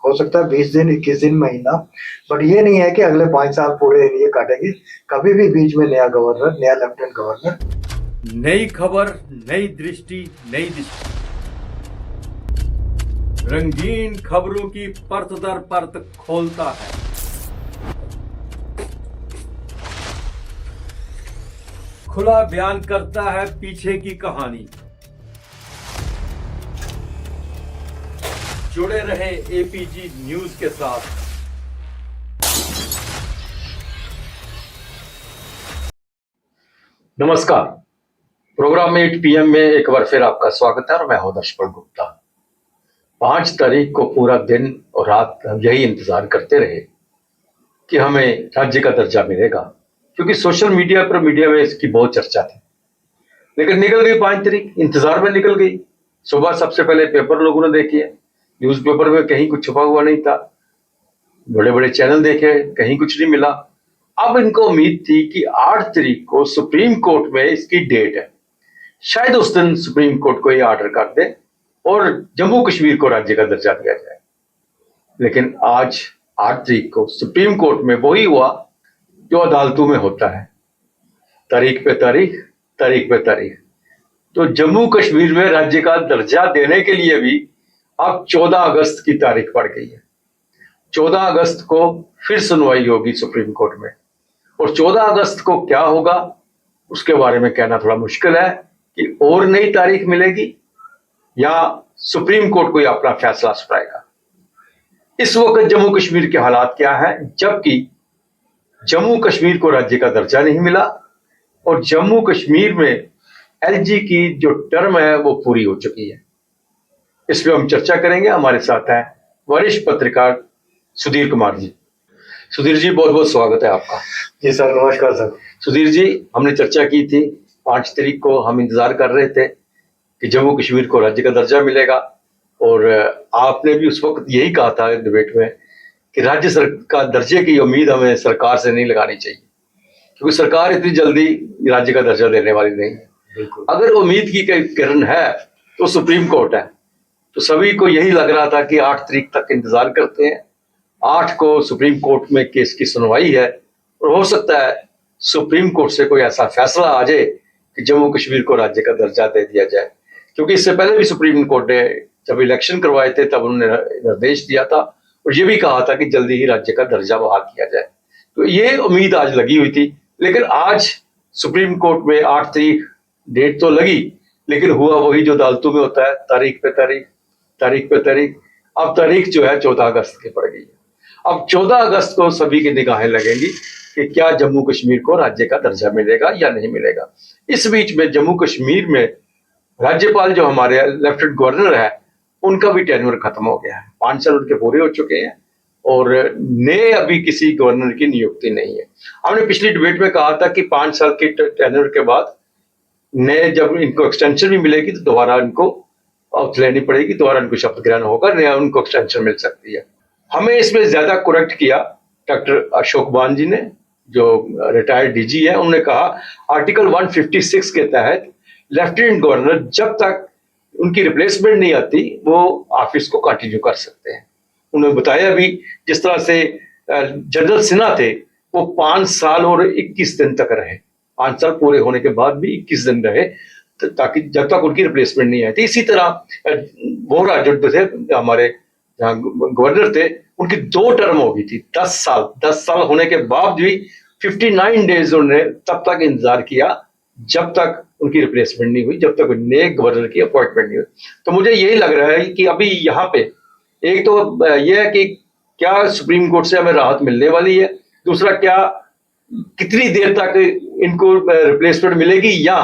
हो सकता है 20 दिन, 21 दिन, महीना, बट ये नहीं है कि अगले 5 साल पूरे ये काटेगी। कभी भी बीच में नया गवर्नर, नया लेफ्टिनेंट गवर्नर। नई खबर, नई दृष्टि, नई दिशा, रंगीन खबरों की परत दर परत खोलता है। खुला बयान करता है पीछे की कहानी। जुड़े रहे एपीजी न्यूज के साथ। नमस्कार। प्रोग्राम 8 PM में एक बार फिर आपका स्वागत है और मैं हूं दर्शपल गुप्ता। 5 तारीख को पूरा दिन और रात हम यही इंतजार करते रहे कि हमें राज्य का दर्जा मिलेगा, क्योंकि सोशल मीडिया में इसकी बहुत चर्चा थी। लेकिन निकल गई 5 तारीख, इंतजार में निकल गई। सुबह सबसे पहले पेपर लोगों ने देखे, न्यूज़पेपर में कहीं कुछ छुपा हुआ नहीं था। बड़े बड़े चैनल देखे, कहीं कुछ नहीं मिला। अब इनको उम्मीद थी कि 8 तारीख को सुप्रीम कोर्ट में इसकी डेट है, शायद उस दिन सुप्रीम कोर्ट को ये ऑर्डर कर दे और जम्मू कश्मीर को राज्य का दर्जा दिया जाए। लेकिन आज 8 तारीख को सुप्रीम कोर्ट में वही हुआ जो अदालतों में होता है, तारीख पे तारीख, तारीख पे तारीख। तो जम्मू कश्मीर में राज्य का दर्जा देने के लिए भी अब 14 अगस्त की तारीख पड़ गई है। 14 अगस्त को फिर सुनवाई होगी सुप्रीम कोर्ट में, और 14 अगस्त को क्या होगा उसके बारे में कहना थोड़ा मुश्किल है कि और नई तारीख मिलेगी या सुप्रीम कोर्ट कोई अपना फैसला सुनाएगा। इस वक्त जम्मू कश्मीर के हालात क्या है, जबकि जम्मू कश्मीर को राज्य का दर्जा नहीं मिला और जम्मू कश्मीर में एलजी की जो टर्म है वो पूरी हो चुकी है। इस पर हम चर्चा करेंगे। हमारे साथ है वरिष्ठ पत्रकार सुधीर कुमार जी। सुधीर जी, बहुत बहुत स्वागत है आपका। जी सर, नमस्कार सर। सुधीर जी, हमने चर्चा की थी 5 तारीख को, हम इंतजार कर रहे थे कि जम्मू कश्मीर को राज्य का दर्जा मिलेगा, और आपने भी उस वक्त यही कहा था डिबेट में कि राज्य सरकार दर्जे की उम्मीद हमें सरकार से नहीं लगानी चाहिए, क्योंकि सरकार इतनी जल्दी राज्य का दर्जा देने वाली नहीं है। अगर उम्मीद की किरण है तो सुप्रीम कोर्ट है। तो सभी को यही लग रहा था कि 8 तारीख तक इंतजार करते हैं। 8 को सुप्रीम कोर्ट में केस की सुनवाई है, और हो सकता है सुप्रीम कोर्ट से कोई ऐसा फैसला आ जाए कि जम्मू कश्मीर को राज्य का दर्जा दे दिया जाए। क्योंकि इससे पहले भी सुप्रीम कोर्ट ने जब इलेक्शन करवाए थे तब उन्होंने निर्देश दिया था और ये भी कहा था कि जल्दी ही राज्य का दर्जा बहाल किया जाए। तो ये उम्मीद आज लगी हुई थी। लेकिन आज सुप्रीम कोर्ट में 8 तारीख डेट तो लगी, लेकिन हुआ वही जो अदालतों में होता है, तारीख पे तारीख, तारीख पे तारीख। अब तारीख जो है 14 अगस्त की पड़ गई है। अब 14 अगस्त को सभी की निगाहें लगेंगी कि क्या जम्मू कश्मीर को राज्य का दर्जा मिलेगा या नहीं मिलेगा। इस बीच में जम्मू कश्मीर में राज्यपाल जो हमारे लेफ्टिनेंट गवर्नर है, उनका भी टेन्योर खत्म हो गया है। 5 साल उनके पूरे हो चुके हैं और नए अभी किसी गवर्नर की नियुक्ति नहीं है। हमने पिछली डिबेट में कहा था कि 5 साल के टेन्योर के बाद नए जब इनको एक्सटेंशन भी मिलेगी तो दोबारा इनको ऑथ लेनी पड़ेगी, दोबारा इनको शपथ ग्रहण होगा, नया उनको एक्सटेंशन मिल सकती है। हमें इसमें ज्यादा करेक्ट किया डॉक्टर अशोक बान जी ने, जो रिटायर्ड डीजी है। उन्होंने कहा आर्टिकल 156 के तहत लेफ्टिनेंट गवर्नर जब तक उनकी रिप्लेसमेंट नहीं आती वो ऑफिस को कंटिन्यू कर सकते हैं। उन्होंने बताया भी जिस तरह से जनरल सिन्हा थे वो 5 साल और 21 दिन तक रहे, 5 साल पूरे होने के बाद भी 21 दिन रहे, ताकि जब तक उनकी रिप्लेसमेंट नहीं आई थी। इसी तरह वोरा जो थे हमारे गवर्नर थे, उनकी 2 टर्म हो गई थी, 10 साल होने के बाद भी 59 डेज उन्होंने तब तक इंतजार किया जब तक उनकी रिप्लेसमेंट नहीं हुई, जब तक नए गवर्नर की अपॉइंटमेंट नहीं हुई। तो मुझे यही लग रहा है कि अभी यहाँ पे एक तो यह है कि क्या सुप्रीम कोर्ट से हमें राहत मिलने वाली है, दूसरा क्या कितनी देर तक इनको रिप्लेसमेंट मिलेगी या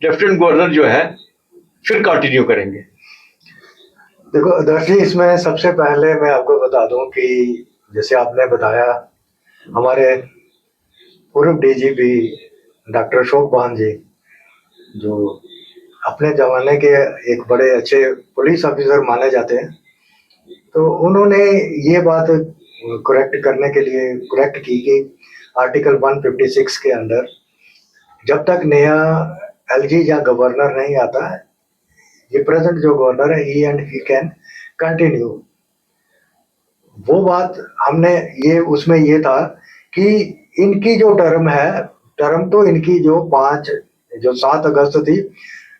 लेफ्टिनेंट गवर्नर जो है फिर कंटिन्यू करेंगे। देखो दर्शी, इसमें सबसे पहले मैं आपको बता दूं कि जैसे आपने बताया, हमारे पूर्व डीजीपी डॉक्टर अशोक बान जी, जो अपने जमाने के एक बड़े अच्छे पुलिस ऑफिसर माने जाते हैं, तो उन्होंने ये बात करेक्ट करने के लिए करेक्ट की कि आर्टिकल 156 के अंदर जब तक नया एलजी या गवर्नर नहीं आता, ये प्रेजेंट जो गवर्नर है ही एंड ही कैन कंटिन्यू वो बात हमने ये उसमें ये था कि इनकी जो टर्म है, टर्म तो इनकी जो 7 अगस्त थी,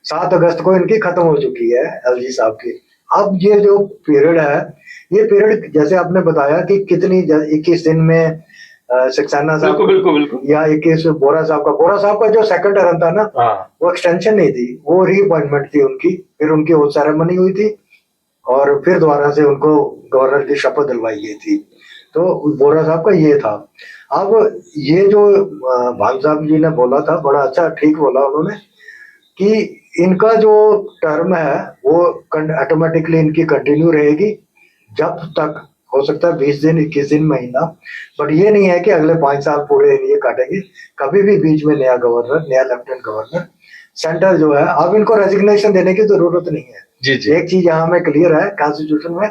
7 अगस्त को इनकी खत्म हो चुकी है एलजी साहब की। अब ये जो पीरियड है, ये पीरियड जैसे आपने बताया कि कितनी 21 दिन में सक्सेना साहब बिल्कुल बिल्कुल बिल्कुल। या 21 बोरा साहब का जो सेकंड टर्म था ना, हाँ वो एक्सटेंशन नहीं थी, वो रीअपॉइंटमेंट थी उनकी। फिर उनकी ओथ सेरेमनी हुई थी और फिर दोबारा से उनको गवर्नर की शपथ दिलवाई गई थी। तो बोरा साहब का ये था। अब ये जो भाग साहब जी ने बोला था, बड़ा अच्छा ठीक बोला उन्होंने कि इनका जो टर्म है वो ऑटोमेटिकली इनकी कंटिन्यू रहेगी जब तक, हो सकता है 20 दिन, 21 दिन, महीना, बट ये नहीं है कि अगले 5 साल पूरे ये काटेंगे। कभी भी बीच में नया गवर्नर, नया लेफ्टिनेंट गवर्नर, सेंटर जो है, अब इनको रेजिग्नेशन देने की जरूरत नहीं है। जी जी। एक चीज यहाँ में क्लियर है कॉन्स्टिट्यूशन में,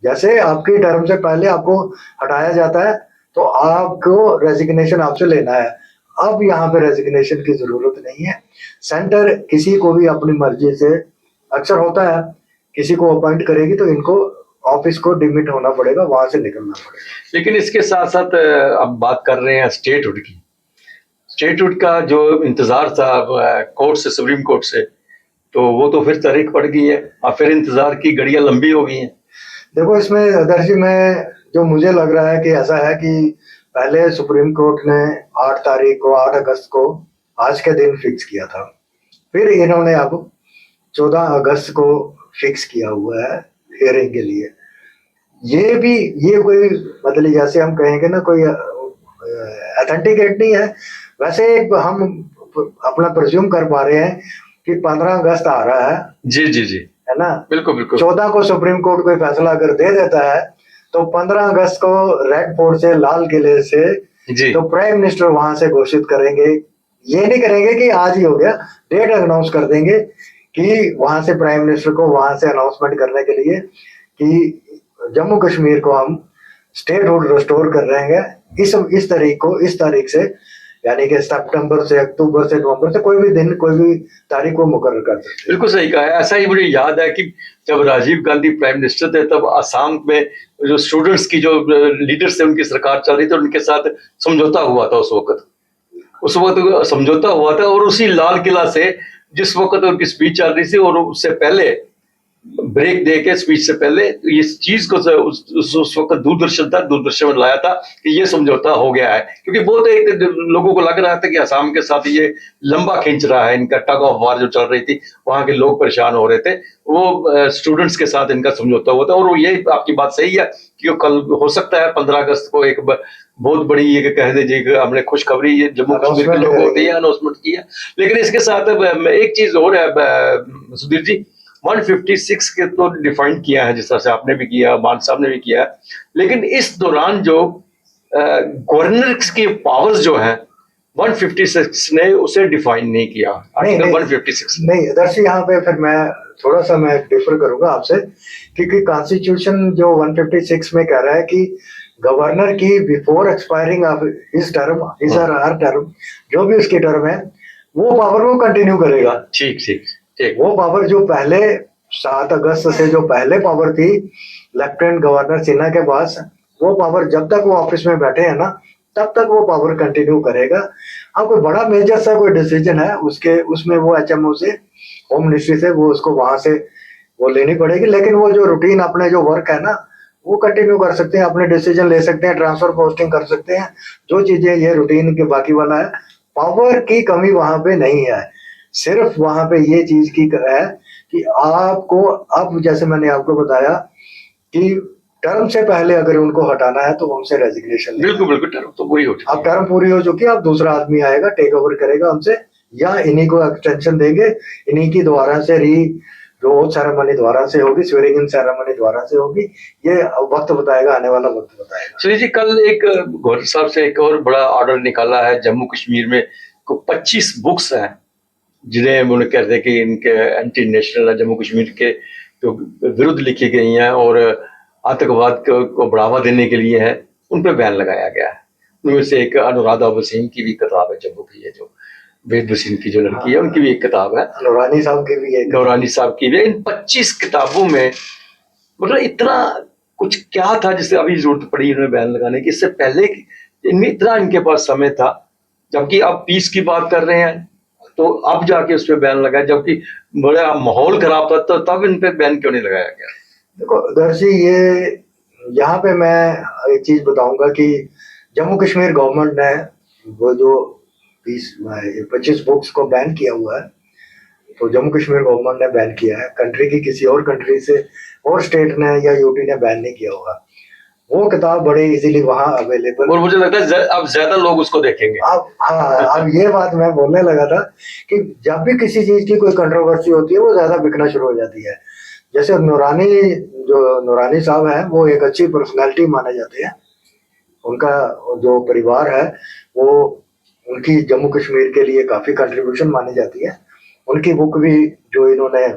जैसे आपकी टर्म से पहले आपको हटाया जाता है तो आपको रेजिग्नेशन आपसे लेना है। अब यहाँ पे रेजिग्नेशन की जरूरत नहीं है। सेंटर किसी को भी अपनी मर्जी से, अक्सर होता है, किसी को अपॉइंट करेगी तो इनको ऑफिस को डिमिट होना पड़ेगा, वहां से निकलना पड़ेगा। लेकिन इसके साथ साथ अब बात कर रहे हैं स्टेटहुड की। स्टेटहुड का जो इंतजार था कोर्ट से, सुप्रीम कोर्ट से, तो वो तो फिर तारीख पड़ गई है और फिर इंतजार की घड़ियां लंबी हो गई हैं। देखो इसमें आदर्श जी, मैं जो मुझे लग रहा है कि ऐसा है कि पहले सुप्रीम कोर्ट ने 8 तारीख को, 8 अगस्त को आज के दिन फिक्स किया था। फिर इन्होंने अब 14 अगस्त को फिक्स किया हुआ है हियरिंग के लिए। ये भी, ये कोई मतलब जैसे हम कहेंगे ना, कोई अथेंटिकेट नहीं है। वैसे एक हम अपना प्रिज्यूम कर पा रहे हैं कि 15 अगस्त आ रहा है जी जी जी, है ना। बिल्कुल बिल्कुल। 14 को सुप्रीम कोर्ट कोई फैसला अगर दे देता है तो 15 अगस्त को रेड फोर्ट से, लाल किले से, जी तो प्राइम मिनिस्टर वहां से घोषित करेंगे। ये नहीं करेंगे कि आज ही हो गया, डेट अनाउंस कर देंगे कि वहां से प्राइम मिनिस्टर को वहां से अनाउंसमेंट करने के लिए कि जम्मू कश्मीर को हम स्टेटहुड रिस्टोर कर रहे हैं इस तारीख को, इस तारीख से, यानी कि सितंबर से, अक्टूबर से, नवंबर से, कोई भी दिन, कोई भी तारीख को मुकर्रर कर सकते हैं। बिल्कुल सही कहा है। ऐसा ही मुझे याद है कि जब राजीव गांधी प्राइम मिनिस्टर थे तब आसाम में जो स्टूडेंट्स की जो लीडर्स थे, उनकी सरकार चल रही थी, उनके साथ समझौता हुआ था। उस वक्त समझौता हुआ था और उसी लाल किला से जिस वक्त उनकी स्पीच चल रही थी और उससे पहले ब्रेक दे के, स्पीच से पहले, इस चीज को उस वक्त दूरदर्शन था, दूरदर्शन में लाया था कि ये समझौता हो गया है। क्योंकि बहुत एक लोगों को लग रहा था कि असम के साथ ये लंबा खींच रहा है, इनका टग ऑफ वार जो चल रही थी, वहां के लोग परेशान हो रहे थे। वो स्टूडेंट्स के साथ इनका समझौता हुआ था। और वो, ये आपकी बात सही है कि कल हो सकता है 15 अगस्त को एक बहुत बड़ी, ये कह दीजिए कि हमने खुशखबरी जम्मू कश्मीर के लोगों को दी है, अनाउंसमेंट किया। लेकिन इसके साथ एक चीज और है सुधीर जी, 156 के तो डिफाइन किया है, जिस तरह से आपने भी किया, मान साहब ने भी किया, लेकिन इस दौरान जो गवर्नर की पावर्स जो है 156 ने उसे डिफाइन नहीं किया, आर्टिकल 156 नहीं दर्शी, यहाँ पे फिर मैं डिफर करूंगा आपसे, क्योंकि कॉन्स्टिट्यूशन जो 156 में कह रहा है कि गवर्नर की before expiring of his term, his और हर टर्म, जो भी उसकी टर्म है, वो पावर वो कंटिन्यू करेगा। ठीक ठीक ठीक। वो पावर जो पहले 7 अगस्त से जो पहले पावर थी लेफ्टिनेंट गवर्नर सिन्हा के पास, वो पावर जब तक वो ऑफिस में बैठे हैं ना, तब तक वो पावर कंटिन्यू करेगा। हाँ, कोई बड़ा मेजर सा कोई डिसीजन है उसके, उसमें वो एचएमओ से, होम मिनिस्ट्री से, वो उसको वहां से वो लेनी पड़ेगी। लेकिन वो जो रूटीन अपने जो वर्क है ना, वो कंटिन्यू कर सकते हैं, अपने डिसीजन ले सकते हैं, ट्रांसफर पोस्टिंग कर सकते हैं, जो चीजें ये रूटीन के बाकी वाला है। पावर की कमी वहां पे नहीं है। सिर्फ वहां पे ये चीज की है कि आपको, अब जैसे मैंने आपको बताया कि टर्म से पहले अगर उनको हटाना है तो उनसे रेजिग्नेशन, बिल्कुल बिल्कुल, टर्म तो वही हो, अब टर्म पूरी हो चुकी है, अब दूसरा आदमी आएगा, टेक ओवर करेगा हमसे, या इन्हीं को एक्सटेंशन देंगे, इन्हीं की दोबारा से जो सेरेमनी दोबारा से होगी, स्वेरिंग इन सेरेमनी दोबारा से होगी। ये वक्त बताएगा, आने वाला वक्त बताएगा। सुनील जी, कल एक गवर्नर साहब से एक और बड़ा ऑर्डर निकाला है जम्मू कश्मीर में, को 25 बुक्स हैं जिन्हें उन्होंने कहते हैं कि इनके एंटी नेशनल है, जम्मू कश्मीर के जो विरुद्ध लिखी गई हैं और आतंकवाद को बढ़ावा देने के लिए है, उन पर बैन लगाया गया है। उनमें से एक अनुराधा वसीम की भी किताब है, जम्मू की, ये जो वेद वसीम की जो लड़की है, उनकी भी एक किताब है, नौरानी साहब की भी है, नौरानी साहब की भी। इन 25 किताबों में मतलब इतना कुछ क्या था जिससे अभी जरूरत पड़ी इन्होंने बैन लगाने की? इससे पहले इनमें इतना इनके पास समय था, जबकि अब पीस की बात कर रहे हैं तो अब जाके उस पर बैन लगाया, जबकि बड़ा माहौल खराब था तो तब इन पे बैन क्यों नहीं लगाया गया? देखो दर्शी, ये यहाँ पे मैं एक चीज बताऊंगा कि जम्मू कश्मीर गवर्नमेंट ने वो जो 25 बुक्स को बैन किया हुआ है, तो जम्मू कश्मीर गवर्नमेंट ने बैन किया है। कंट्री की किसी और कंट्री से और स्टेट ने या यूटी ने बैन नहीं किया होगा। वो किताब बड़े इजीली वहाँ अवेलेबल। और मुझे लगता है अब ज्यादा लोग उसको देखेंगे। अब हाँ, अब ये बात मैं बोलने लगा था कि जब भी किसी चीज की कोई कंट्रोवर्सी होती है वो ज्यादा बिकना शुरू हो जाती है। जैसे नूरानी साहब है, वो एक अच्छी पर्सनालिटी माने जाते हैं। उनका जो परिवार है वो उनकी जम्मू कश्मीर के लिए काफी कंट्रीब्यूशन मानी जाती है। उनकी बुक भी जो इन्होंने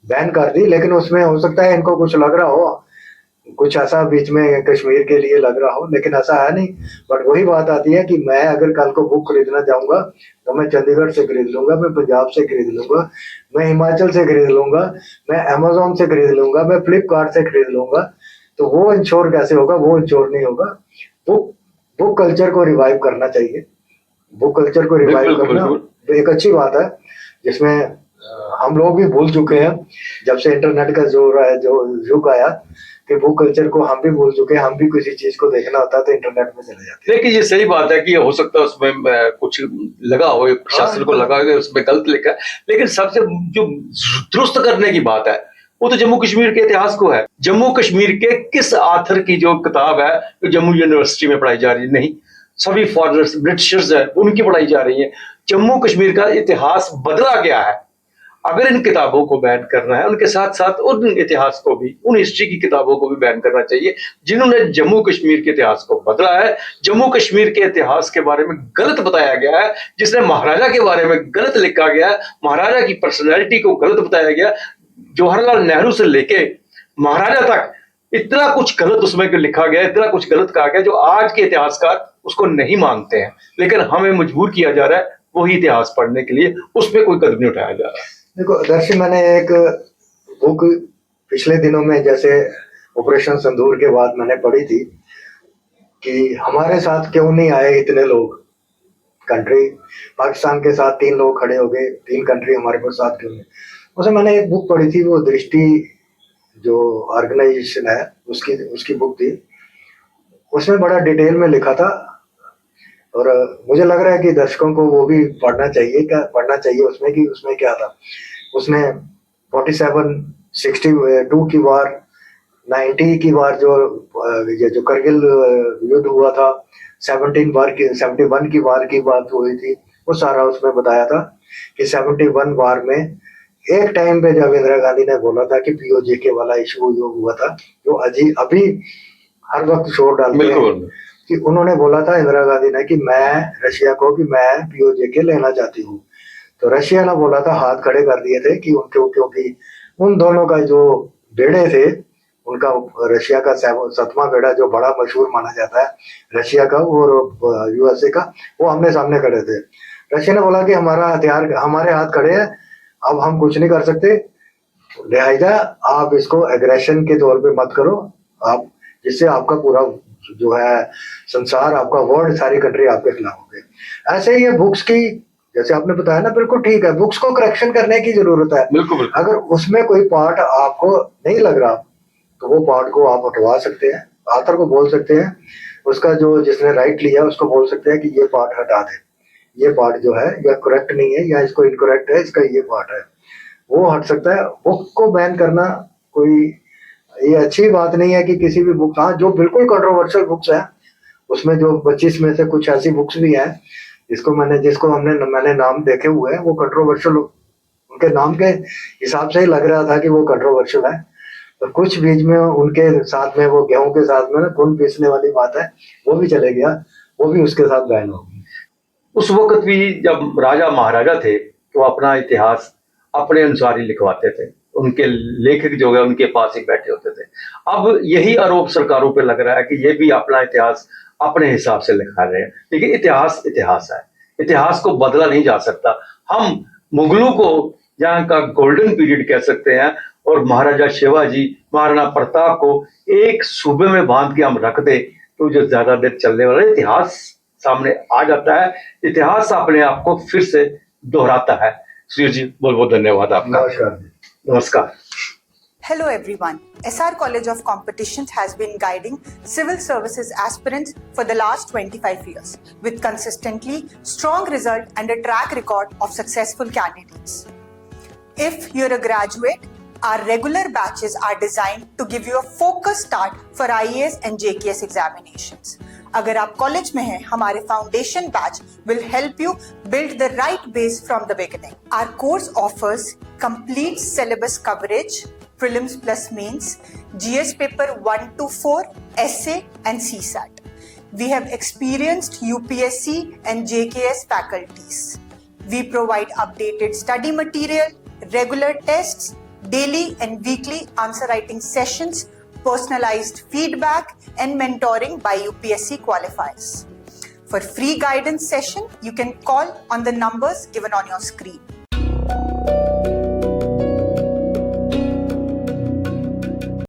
बैन कर दी, लेकिन उसमें हो सकता है इनको कुछ लग रहा हो, कुछ ऐसा बीच में कश्मीर के लिए लग रहा हो, लेकिन ऐसा है नहीं। बट वही बात आती है कि मैं अगर कल को बुक खरीदना चाहूंगा तो मैं चंडीगढ़ से खरीद लूंगा, मैं पंजाब से खरीद लूंगा, मैं हिमाचल से खरीद लूंगा, मैं अमेजोन से खरीद लूंगा, मैं फ्लिपकार्ट से खरीद लूंगा। तो वो इंश्योर कैसे होगा? वो इंश्योर नहीं होगा। बुक बुक कल्चर को रिवाइव करना चाहिए। बुक कल्चर को रिवाइव करना एक अच्छी बात है, जिसमें हम लोग भी भूल चुके हैं जब से इंटरनेट का जो युग आया, कि बुक कल्चर को हम भी भूल चुके हैं। हम भी किसी चीज को देखना होता है तो इंटरनेट में चले जाते हैं। देखिए, ये सही बात है कि हो सकता है उसमें कुछ लगा हो, प्रशासन को लगा हो, उसमें गलत लिखा है, लेकिन सबसे जो दुरुस्त करने की बात है वो तो जम्मू कश्मीर के इतिहास को है। जम्मू कश्मीर के किस आथर की जो किताब है जो जम्मू यूनिवर्सिटी में पढ़ाई जा रही है? नहीं, सभी फॉरेनर्स ब्रिटिशर्स है उनकी पढ़ाई जा रही है। जम्मू कश्मीर का इतिहास बदला गया है। अगर इन किताबों को बैन करना है, उनके साथ साथ उन इतिहास को भी, उन हिस्ट्री की किताबों को भी बैन करना चाहिए जिन्होंने जम्मू कश्मीर के इतिहास को बदला है। जम्मू कश्मीर के इतिहास के बारे में गलत बताया गया है, जिसने महाराजा के बारे में गलत लिखा गया है, महाराजा की पर्सनैलिटी को गलत बताया गया। जवाहरलाल नेहरू से लेके महाराजा तक इतना कुछ गलत उसमें लिखा गया, इतना कुछ गलत कहा गया जो आज के इतिहासकार उसको नहीं मानते हैं, लेकिन हमें मजबूर किया जा रहा है वही इतिहास पढ़ने के लिए, उस पर कोई कदम नहीं उठाया जा रहा। देखो दर्शी, मैंने एक बुक पिछले दिनों में, जैसे ऑपरेशन सिंदूर के बाद मैंने पढ़ी थी कि हमारे साथ क्यों नहीं आए इतने लोग। कंट्री पाकिस्तान के साथ 3 लोग खड़े हो गए, 3 कंट्री हमारे पास साथ क्यों नहीं। उसमें मैंने एक बुक पढ़ी थी, वो दृष्टि जो ऑर्गेनाइजेशन है उसकी बुक थी। उसमें बड़ा डिटेल में लिखा था और मुझे लग रहा है कि दर्शकों को वो भी पढ़ना चाहिए उसमें कि उसमें क्या था। उसने 47, 62 की वार, 90 की वार, जो करगिल युद्ध हुआ था, 71 की वार की बात हुई थी, वो सारा उसमें बताया था कि 71 वार में एक टाइम पे जब इंदिरा गांधी ने बोला था कि पीओजेके वाला इशू जो हुआ था, जो अभी हर वक्त शोर डालते हैं, कि उन्होंने बोला था इंदिरा गांधी ने कि मैं रशिया को कि मैं पीओजेके लेना चाहती हूँ। तो रशिया ने बोला था, हाथ खड़े कर दिए थे कि क्योंकि उन दोनों का जो बेड़े थे, उनका रशिया का 7वां बेड़ा जो बड़ा मशहूर माना जाता है रशिया का और यूएसए का, वो आमने सामने खड़े थे। रशिया ने बोला कि हमारा हथियार हमारे हाथ खड़े हैं, अब हम कुछ नहीं कर सकते, लिहाजा आप इसको एग्रेशन के तौर पे मत करो, आप जिससे आपका पूरा जो है संसार, आपका वर्ल्ड, सारी कंट्री आपके खिलाफ हो गई। ऐसे ही ये बुक्स की, जैसे आपने बताया ना, बिल्कुल ठीक है, बुक्स को करेक्शन करने की जरूरत है। बिल्कुल। अगर उसमें कोई पार्ट आपको नहीं लग रहा तो वो पार्ट को आप हटवा सकते हैं, ऑथर को बोल सकते हैं, उसका जो जिसने राइट लिया उसको बोल सकते हैं कि ये पार्ट हटा दे, ये पार्ट जो है या करेक्ट नहीं है या इसको इनकरेक्ट है, इसका ये पार्ट है, वो हट सकता है। बुक को बैन करना कोई ये अच्छी बात नहीं है कि किसी भी बुक, हाँ जो बिल्कुल कंट्रोवर्शियल बुक्स हैं उसमें जो 25 में से कुछ ऐसी बुक्स भी हैं जिसको मैंने नाम देखे हुए हैं, वो कंट्रोवर्शियल, उनके नाम के हिसाब से ही लग रहा था कि वो कंट्रोवर्शियल है। तो कुछ बीच में उनके साथ में वो गेहूं के साथ में ना खून पीसने वाली बात है, वो भी चले गया, वो भी उसके साथ बैन हो गई। उस वक्त भी जब राजा महाराजा थे तो अपना इतिहास अपने अनुसार ही लिखवाते थे, उनके लेखक जो है उनके पास ही बैठे होते थे। अब यही आरोप सरकारों पे लग रहा है कि ये भी अपना इतिहास अपने हिसाब से लिखा रहे हैं, लेकिन इतिहास इतिहास है, इतिहास को बदला नहीं जा सकता। हम मुगलों को यहाँ का गोल्डन पीरियड कह सकते हैं और महाराजा शिवाजी, महाराणा प्रताप को एक सूबे में बांध के हम रख दे तो जो ज्यादा देर चलने वाला इतिहास सामने आ जाता है। इतिहास अपने आप को फिर से दोहराता है। श्री जी बहुत बहुत धन्यवाद आपका। नमस्कार जी। नमस्कार। Hello everyone. SR College of Competitions has been guiding civil services aspirants for the last 25 years with consistently strong result and a track record of successful candidates. If you're a graduate, our regular batches are designed to give you a focused start for IAS and JKS examinations. अगर आप college में हैं, हमारे foundation batch will help you build the right base from the beginning. Our course offers complete syllabus coverage, prelims plus mains, GS paper 1 to 4, essay and CSAT. We have experienced UPSC and JKS faculties. We provide updated study material, regular tests, daily and weekly answer writing sessions, personalized feedback and mentoring by UPSC qualifiers. For free guidance session, you can call on the numbers given on your screen.